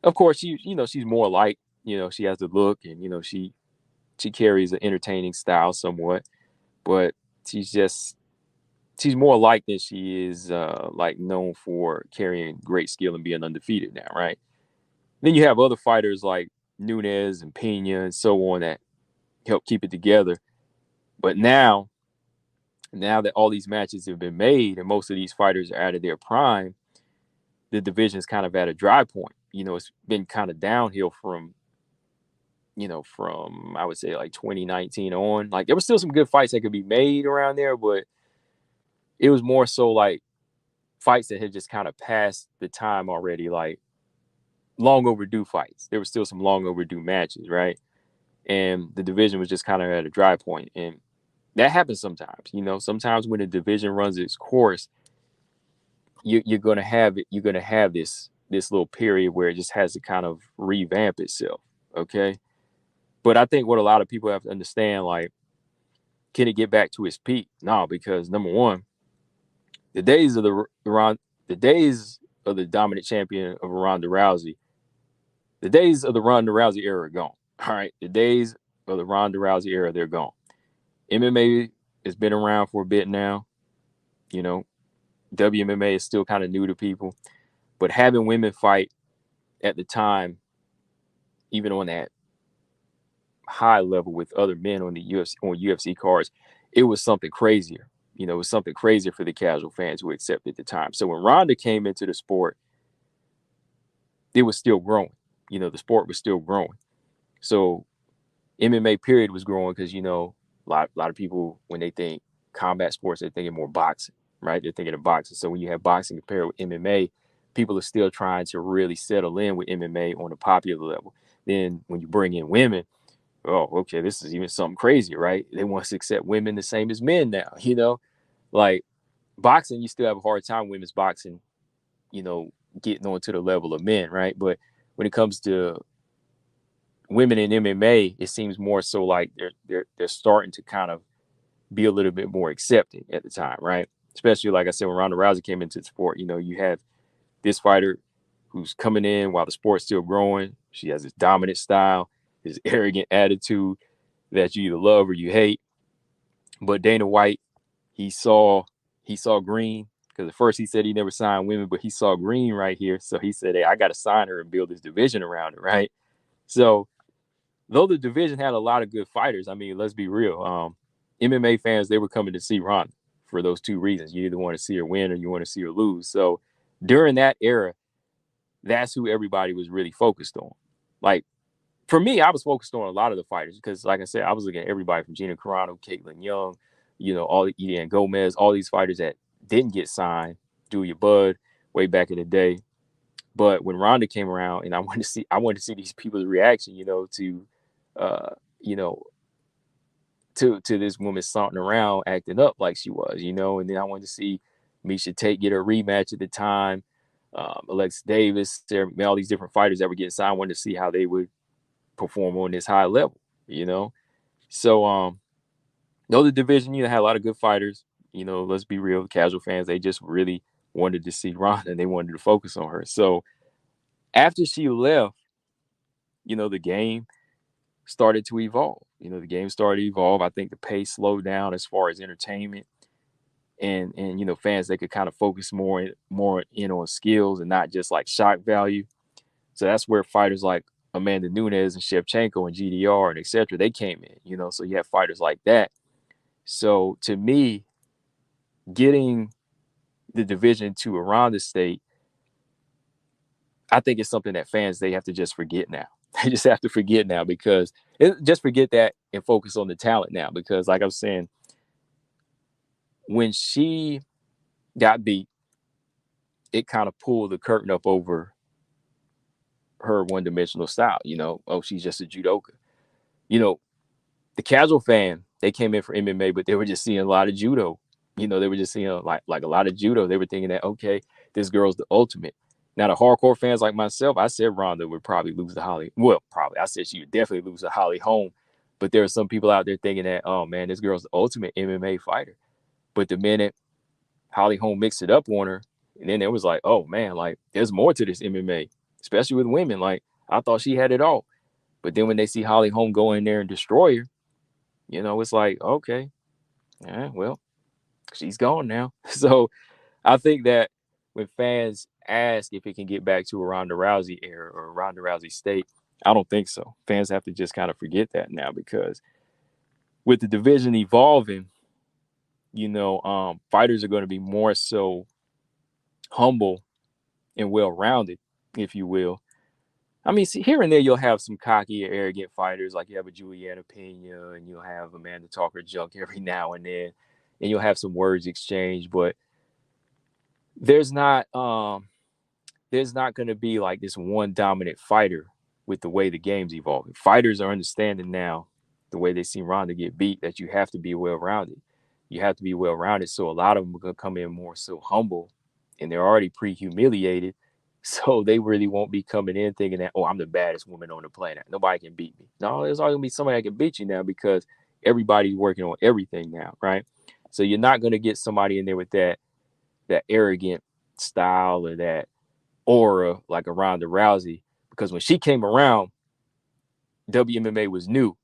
Of course, she's more like, she has the look and, she carries an entertaining style somewhat. But she's more like than she is like known for carrying great skill and being undefeated now, right? Then you have other fighters like Nunes and Pena and so on that help keep it together. But now that all these matches have been made and most of these fighters are out of their prime, the division's kind of at a dry point. It's been kind of downhill from I would say like 2019 on. Like there was still some good fights that could be made around there, but it was more so like fights that had just kind of passed the time already, like long overdue fights. There were still some long overdue matches, right? And the division was just kind of at a dry point. And that happens sometimes. Sometimes when the division runs its course, you're gonna have this little period where it just has to kind of revamp itself. Okay. But I think what a lot of people have to understand, like, can it get back to its peak? No, because number one, the days of the dominant champion of Ronda Rousey, the days of the Ronda Rousey era are gone. All right. The days of the Ronda Rousey era, they're gone. MMA has been around for a bit now. WMMA is still kind of new to people. But having women fight at the time, even on that high level with other men on the UFC cards, it was something crazier. It was something crazier for the casual fans who accepted at the time. So when Ronda came into the sport, it was still growing. The sport was still growing. So MMA period was growing because, a lot of people, when they think combat sports, they're thinking more boxing, right? They're thinking of boxing. So when you have boxing compared with MMA, people are still trying to really settle in with MMA on a popular level. Then when you bring in women, oh, okay, this is even something crazy, right? They want to accept women the same as men now, like boxing, you still have a hard time women's boxing, getting on to the level of men, right? But when it comes to women in MMA, it seems more so like they're starting to kind of be a little bit more accepting at the time, right? Especially like I said, when Ronda Rousey came into the sport, you have this fighter who's coming in while the sport's still growing. She has this dominant style, this arrogant attitude that you either love or you hate. But Dana White, he saw green, because at first he said he never signed women, but he saw green right here. So he said, hey, I got to sign her and build this division around it, right? So though the division had a lot of good fighters, I mean, let's be real. MMA fans, they were coming to see Ronda for those two reasons. You either want to see her win or you want to see her lose. So during that era, that's who everybody was really focused on. Like, for me, I was focused on a lot of the fighters because, like I said, I was looking at everybody from Gina Carano, Caitlin Young, all the Edian Gomez, all these fighters that didn't get signed, Julia Budd, way back in the day. But when Ronda came around, and I wanted to see these people's reaction, to, you know, to this woman saunting around acting up like she was, and then I wanted to see Miesha Tate get her rematch at the time, Alexa Davis, all these different fighters that were getting signed. I wanted to see how they would perform on this high level, So, the division, had a lot of good fighters. Let's be real, casual fans, they just really wanted to see Ronda and they wanted to focus on her. So after she left, the game started to evolve. The game started to evolve. I think the pace slowed down as far as entertainment. And fans, they could kind of focus more in on skills and not just like shock value. So that's where fighters like Amanda Nunes and Shevchenko and GDR and et cetera, they came in, so you have fighters like that. So to me, getting the division to around the state, I think it's something that fans, they have to just forget now. They just have to forget now just forget that and focus on the talent now. Because like I was saying, when she got beat, it kind of pulled the curtain up over her one-dimensional style. Oh, she's just a judoka. The casual fan, they came in for MMA, but they were just seeing a lot of judo. They were just seeing like a lot of judo. They were thinking that, okay, this girl's the ultimate. Now, the hardcore fans like myself, I said Ronda would probably lose to Holly. Well, probably. I said she would definitely lose to Holly Holm. But there are some people out there thinking that, oh, man, this girl's the ultimate MMA fighter. But the minute Holly Holm mixed it up on her, and then it was like, oh, man, like, there's more to this MMA, especially with women. Like, I thought she had it all. But then when they see Holly Holm go in there and destroy her, it's like, okay, yeah, well, she's gone now. So I think that when fans ask if it can get back to a Ronda Rousey era or a Ronda Rousey state, I don't think so. Fans have to just kind of forget that now, because with the division evolving, fighters are going to be more so humble and well-rounded, if you will. I mean, see, here and there you'll have some cocky or arrogant fighters, like you have a Juliana Pena, and you'll have Amanda Talker junk every now and then, and you'll have some words exchanged, but there's not going to be like this one dominant fighter with the way the game's evolving. Fighters are understanding now, the way they see Ronda get beat, that you have to be well-rounded. You have to be well-rounded. So a lot of them are going to come in more so humble, and they're already pre-humiliated. So they really won't be coming in thinking that, oh, I'm the baddest woman on the planet. Nobody can beat me. No, there's always going to be somebody that can beat you now, because everybody's working on everything now, right? So you're not going to get somebody in there with that arrogant style or that aura like a Ronda Rousey, because when she came around, WMMA was new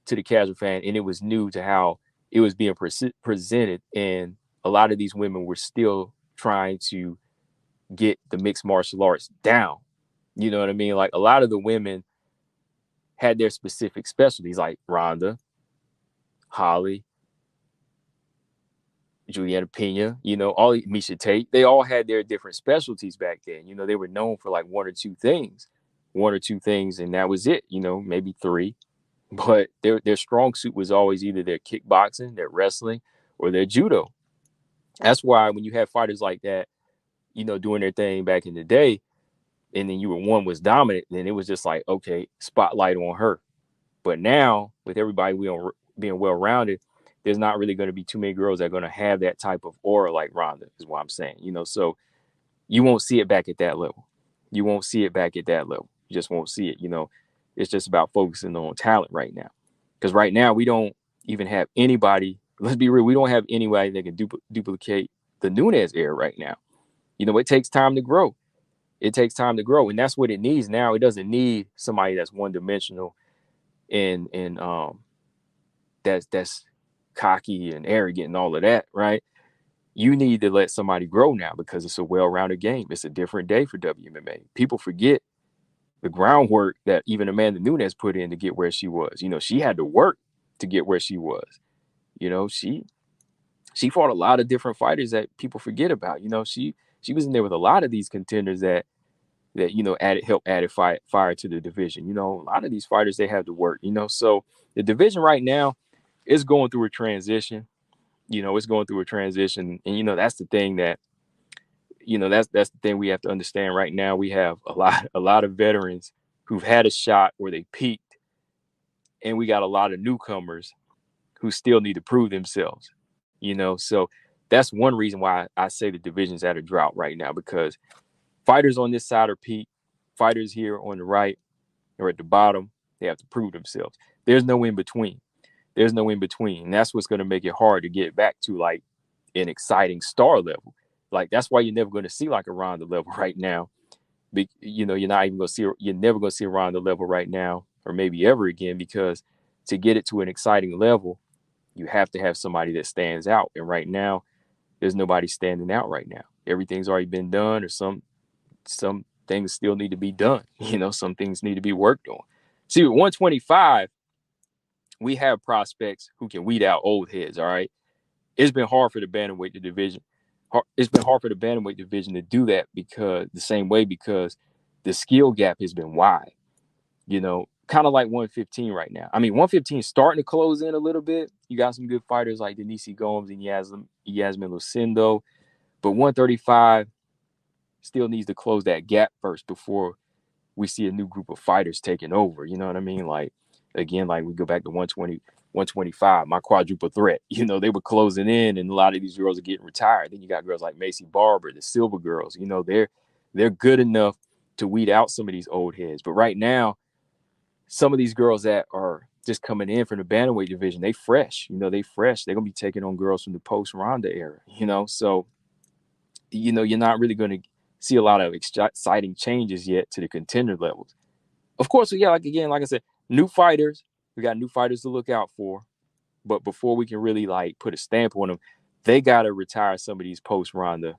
to the casual fan, and it was new to how it was being presented, and a lot of these women were still trying to get the mixed martial arts down. You know what I mean? Like, a lot of the women had their specific specialties, like Ronda, Holly, Juliana Pena, all Miesha Tate. They all had their different specialties back then. They were known for like one or two things, and that was it. Maybe three. But their strong suit was always either their kickboxing, their wrestling, or their judo. That's why when you have fighters like that, doing their thing back in the day, and then one was dominant, then it was just like, okay, spotlight on her. But now with everybody being well-rounded, there's not really going to be too many girls that are going to have that type of aura like Ronda, is what I'm saying. So you won't see it back at that level. You won't see it back at that level. You just won't see it. It's just about focusing on talent right now. Because right now we don't even have anybody. Let's be real. We don't have anybody that can duplicate the Nunes era right now. It takes time to grow. It takes time to grow, and that's what it needs now. It doesn't need somebody that's one-dimensional and that's cocky and arrogant and all of that, right? You need to let somebody grow now because it's a well-rounded game. It's a different day for WMMA. People forget the groundwork that even Amanda Nunes put in to get where she was. She had to work to get where she was. She fought a lot of different fighters that people forget about. She was in there with a lot of these contenders that helped add fire to the division. A lot of these fighters, they have to work. So the division right now is going through a transition. It's going through a transition, and that's the thing that that's the thing we have to understand right now. We have a lot of veterans who've had a shot where they peaked, and we got a lot of newcomers who still need to prove themselves. So that's one reason why I say the division's at a drought right now, because fighters on this side are peak. Fighters here on the right or at the bottom, they have to prove themselves. There's no in between. And that's what's going to make it hard to get back to like an exciting star level. Like, that's why you're never going to see like a Ronda level right now. You're never going to see a Ronda level right now, or maybe ever again, because to get it to an exciting level, you have to have somebody that stands out. And right now, there's nobody standing out right now. Everything's already been done, or some things still need to be done. Some things need to be worked on. See, with 125, we have prospects who can weed out old heads. All right. It's been hard for the bantamweight division. It's been hard for the bantamweight division to do that because the skill gap has been wide. Kind of like 115 right now. I mean, 115 is starting to close in a little bit. You got some good fighters like Denise Gomes and Yasmin Lucindo, but 135 still needs to close that gap first before we see a new group of fighters taking over. You know what I mean? Like, again, like we go back to 120, 125, my quadruple threat. They were closing in, and a lot of these girls are getting retired. Then you got girls like Macy Barber, the Silver Girls. They're good enough to weed out some of these old heads. But right now, some of these girls that are just coming in from the bantamweight division, they fresh. They fresh. They're gonna be taking on girls from the post-Ronda era. So you're not really going to see a lot of exciting changes yet to the contender levels. Of course, yeah, like I said, new fighters. We got new fighters to look out for. But before we can really like put a stamp on them, they got to retire some of these post-Ronda,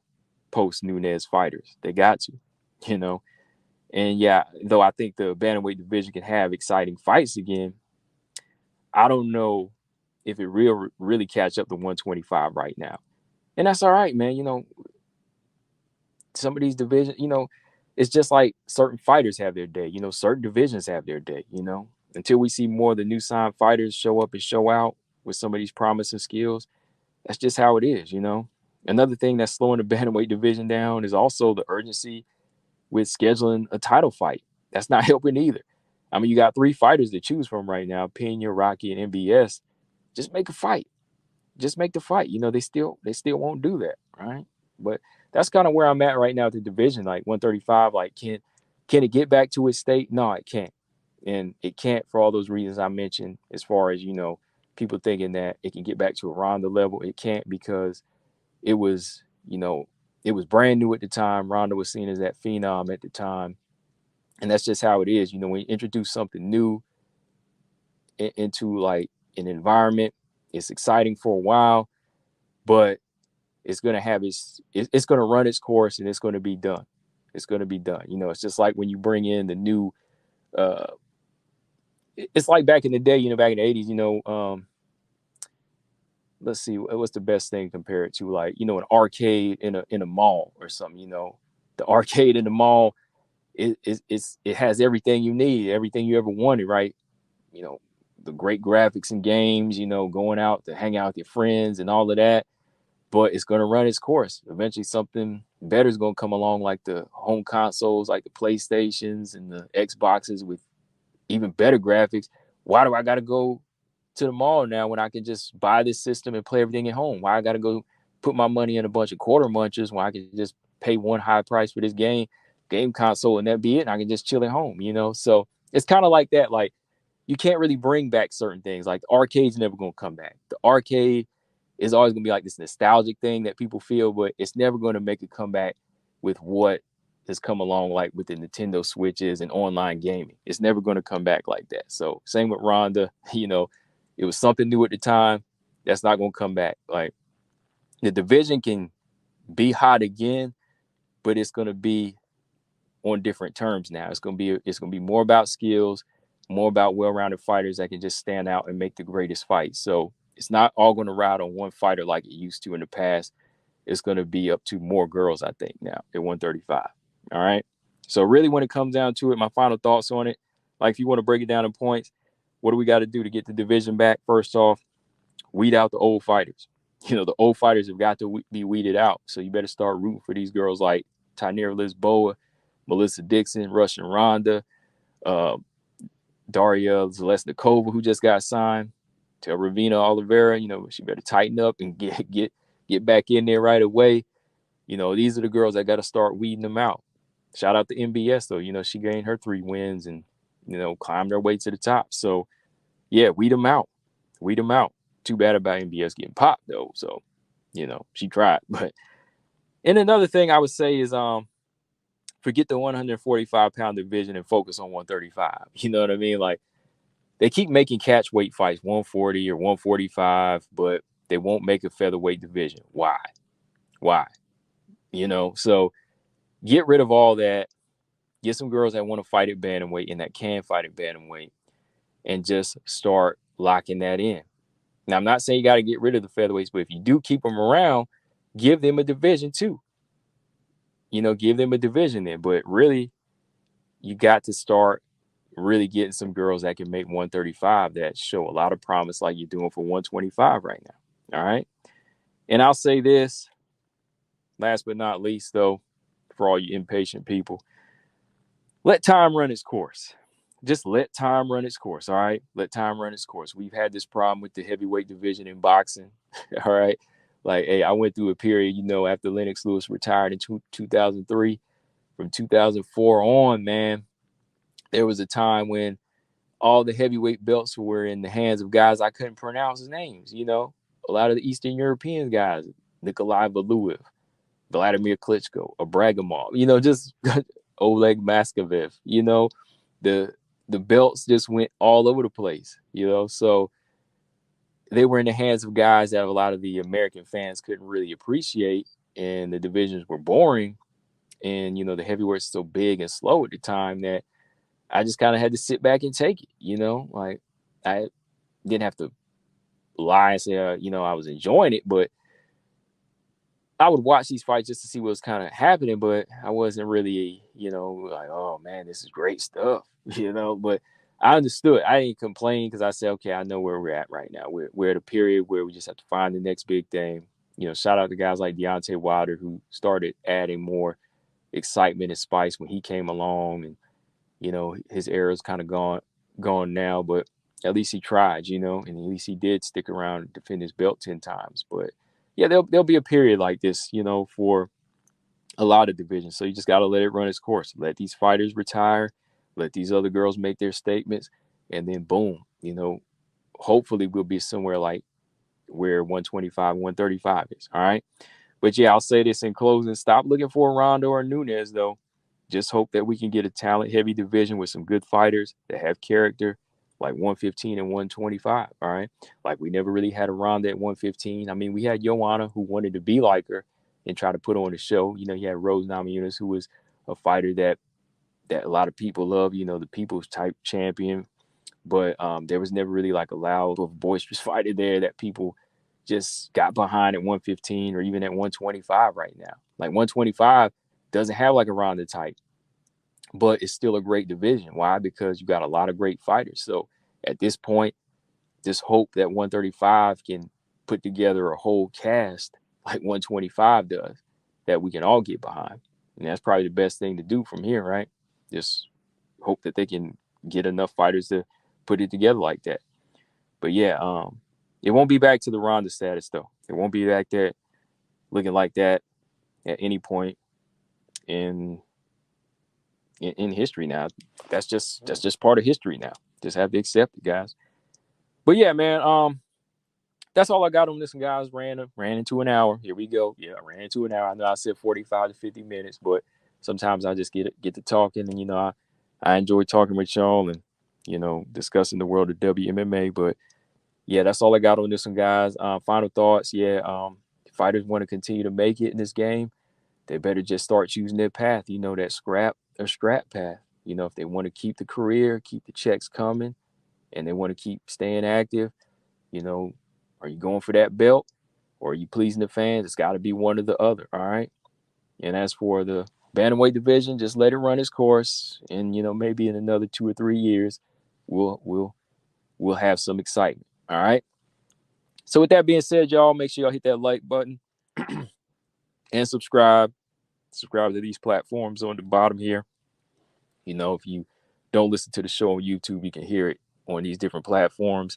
post-Nunes fighters. They got to, And yeah, though I think the bantamweight division can have exciting fights again, I don't know if it really catch up to 125 right now. And that's all right, man. Some of these divisions, it's just like certain fighters have their day. Certain divisions have their day, until we see more of the new signed fighters show up and show out with some of these promising skills. That's just how it is, Another thing that's slowing the bantamweight division down is also the urgency with scheduling a title fight. That's not helping either. I mean, you got 3 fighters to choose from right now, Pena, Rocky, and MBS. Just make a fight. Just make the fight. They still won't do that, right? But that's kind of where I'm at right now at the division, like 135. Like, can it get back to its state? No, it can't. And it can't for all those reasons I mentioned, as far as, people thinking that it can get back to a Ronda level. It can't, because it was brand new at the time. Ronda was seen as that phenom at the time. And that's just how it is. When you introduce something new into like an environment, it's exciting for a while, but it's going to run its course, and it's going to be done. It's going to be done. It's just like when you bring in the new, it's like back in the day, back in the 80s, let's see, what's the best thing to compare it to? Like, an arcade in a mall or something. The arcade in the mall, it has everything you need, everything you ever wanted, right? The great graphics and games, going out to hang out with your friends and all of that. but it's going to run its course. Eventually something better is going to come along, like the home consoles, like the PlayStations and the Xboxes with even better graphics. Why do I got to go to the mall now when I can just buy this system and play everything at home? Why I got to go put my money in a bunch of quarter munchers when I can just pay one high price for this game console, and that be it, and I can just chill at home, So it's kind of like that. Like, you can't really bring back certain things. Like, the arcade's never going to come back. The arcade is always going to be like this nostalgic thing that people feel, but it's never going to make a comeback with what has come along, like with the Nintendo Switches and online gaming. It's never going to come back like that. So same with Ronda, it was something new at the time. That's not going to come back. Like, the division can be hot again, but it's going to be on different terms now. It's going to be more about skills, more about well-rounded fighters that can just stand out and make the greatest fight. So it's not all going to ride on one fighter like it used to in the past. It's going to be up to more girls, I think, now at 135. All right. So really, when it comes down to it, my final thoughts on it, like, if you want to break it down in points, what do we got to do to get the division back? First off, weed out the old fighters. The old fighters have got to be weeded out. So you better start rooting for these girls like Tainara Lisboa, Melissa Dixon, Russian Ronda, Daria Zalesnikova, who just got signed, to Ravina Oliveira. She better tighten up and get back in there right away. These are the girls that got to start weeding them out. Shout out to MBS, though. She gained her 3 wins and, climbed her way to the top. So, yeah, weed them out. Weed them out. Too bad about MBS getting popped, though. So, she tried. And another thing I would say is forget the 145-pound division and focus on 135. You know what I mean? Like, they keep making catch weight fights, 140 or 145, but they won't make a featherweight division. Why? So get rid of all that. Get some girls that want to fight at bantamweight and that can fight at bantamweight, and just start locking that in. Now, I'm not saying you got to get rid of the featherweights, but if you do keep them around, give them a division too. Give them a division then. But really, you got to start really getting some girls that can make 135 that show a lot of promise, like you're doing for 125 right now. All right. And I'll say this, last but not least, though, for all you impatient people, let time run its course. Just let time run its course. All right. Let time run its course. We've had this problem with the heavyweight division in boxing. All right. Like, hey, I went through a period, after Lennox Lewis retired in 2003, from 2004 on, man, there was a time when all the heavyweight belts were in the hands of guys I couldn't pronounce his names. A lot of the Eastern European guys, Nikolai Valuev, Vladimir Klitschko, Abragimov, just Oleg Maskavev, the belts just went all over the place, so they were in the hands of guys that a lot of the American fans couldn't really appreciate, and the divisions were boring. And, the heavyweights so big and slow at the time that I just kind of had to sit back and take it, like, I didn't have to lie and say, I was enjoying it, but I would watch these fights just to see what was kind of happening, but I wasn't really, like, oh man, this is great stuff, but I understood. I didn't complain because I said, okay, I know where we're at right now. We're at a period where we just have to find the next big thing. Shout out to guys like Deontay Wilder, who started adding more excitement and spice when he came along, and, his era's kind of gone now, but at least he tried, and at least he did stick around and defend his belt 10 times. But yeah, there'll be a period like this, for a lot of divisions. So you just got to let it run its course. Let these fighters retire. Let these other girls make their statements. And then boom, hopefully we'll be somewhere like where 125, 135 is. All right. But yeah, I'll say this in closing. Stop looking for a Ronda or a Nunes, though. Just hope that we can get a talent-heavy division with some good fighters that have character, like 115 and 125, all right? Like, we never really had a Ronda at 115. I mean, we had Joanna, who wanted to be like her and try to put on a show. You had Rose Namajunas, who was a fighter that a lot of people love, the people's type champion. But there was never really like a loud, boisterous fighter there that people just got behind at 115 or even at 125 right now. Like, 125 doesn't have like a Ronda type, but it's still a great division. Why? Because you got a lot of great fighters. So at this point, just hope that 135 can put together a whole cast like 125 does that we can all get behind. And that's probably the best thing to do from here, right? Just hope that they can get enough fighters to put it together like that. But yeah, it won't be back to the Ronda status though. It won't be back there looking like that at any point in history now. That's just part of history now. Just have to accept it, guys. But yeah, man, that's all I got on this one, guys. Ran into an hour. Here we go. Yeah, I ran into an hour. I know I said 45 to 50 minutes, but sometimes I just get to talking, and I enjoy talking with y'all and discussing the world of WMMA. But yeah, that's all I got on this one, guys. Final thoughts. Yeah, fighters want to continue to make it in this game, they better just start choosing their path. That scrap or scrap path. If they want to keep the career, keep the checks coming, and they want to keep staying active, are you going for that belt or are you pleasing the fans? It's got to be one or the other. All right. And as for the bantamweight division, just let it run its course. And, maybe in another 2 or 3 years, we'll have some excitement. All right. So with that being said, y'all, make sure y'all hit that like button and subscribe. Subscribe to these platforms on the bottom here. If you don't listen to the show on YouTube, you can hear it on these different platforms.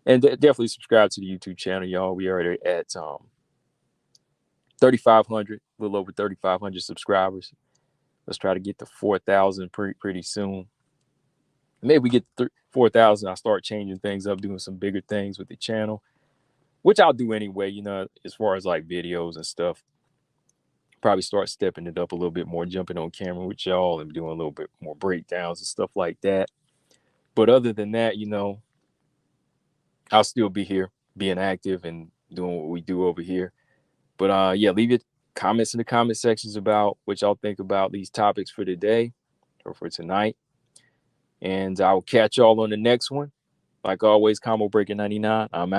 And definitely subscribe to the YouTube channel, y'all. We are at 3,500, a little over 3,500 subscribers. Let's try to get to 4,000 pretty soon. Maybe we get 4,000. I'll start changing things up, doing some bigger things with the channel, which I'll do anyway, as far as like videos and stuff. Probably start stepping it up a little bit more, jumping on camera with y'all and doing a little bit more breakdowns and stuff like that. But other than that, I'll still be here being active and doing what we do over here. But yeah, leave your comments in the comment sections about what y'all think about these topics for today or for tonight. And I will catch y'all on the next one. Like always, Combo Breaker 99. I'm out.